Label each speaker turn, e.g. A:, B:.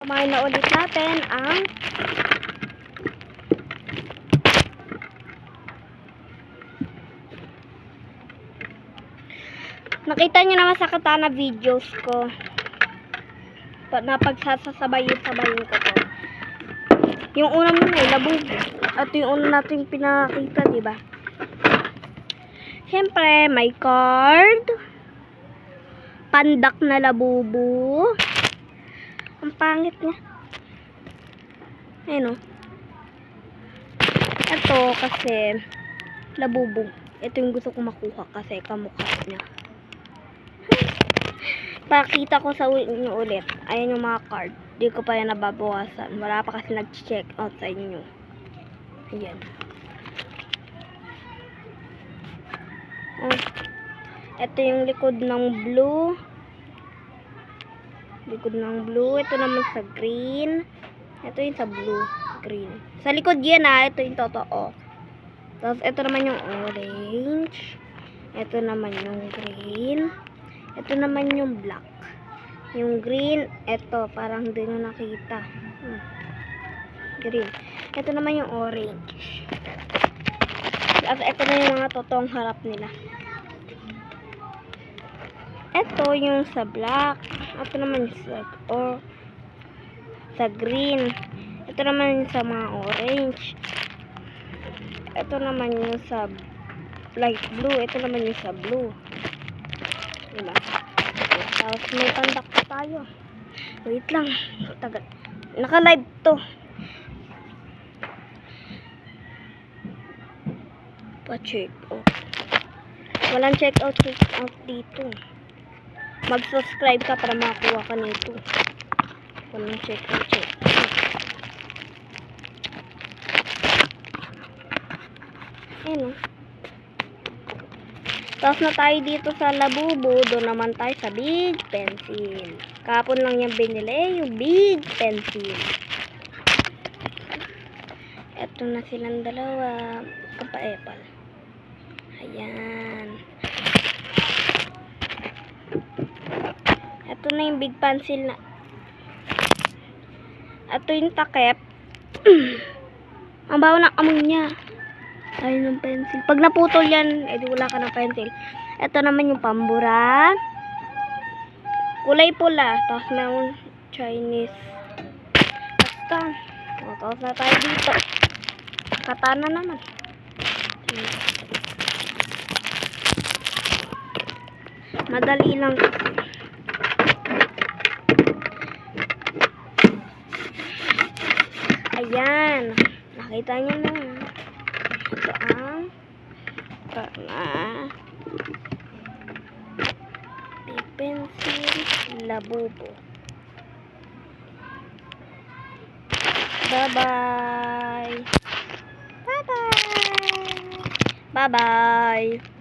A: kumain na ulit natin ang nakita nyo naman sa katana videos ko na pagsasabayin ko to. Yung una mo na labog at yung una natin pinakita, diba? Siyempre may card, pandak na labubo. Ang pangit niya. Ayun o. Ito kasi labubo. Ito yung gusto ko makuha kasi kamukha niya. Pakita ko sa inyo ulit. Ayan yung mga card. Di ko pa yan nababawasan. Wala pa kasi nag-check out sa inyo. Ayan. Ito yung likod ng blue. Likod ng blue. Ito naman sa green. Ito yung sa blue. Green. Sa likod yan ito yung totoo. Tapos ito naman yung orange. Ito naman yung green. Ito naman yung black. Yung green, ito, parang hindi nyo nakita. Green. Ito naman yung orange. At ito na yung mga totoong harap nila. Ito yung sa black. Ito naman yung sa green. Ito naman yung sa mga orange. Ito naman yung sa light blue. Ito naman yung sa blue. Diba? Tapos may pandak pa tayo. Wait lang. Tagal. Naka-live to. Pa-check out. Walang check out dito. Mag-subscribe ka para makakuha ka nito. Walang check out. Ayun o. Tapos na tayo dito sa labubo. Doon naman tayo sa big pencil. Kapon lang yung binili, yung big pencil. Eto na silang dalawa. Kapa-epal. Ayan. Eto na yung big pencil na. Eto yung takip. Ang bawa ng amoy niya. Ayun yung pencil. Pag naputol yan, edi wala ka ng pencil. Ito naman yung pambura. Kulay pula. Tapos mayroong Chinese. Basta. Tapos na tayo dito. Katana naman. Madali lang kasi. Ayan. Nakita nyo na. Ito ang big pencil labubo. Bye-bye. Bye-bye. Bye-bye.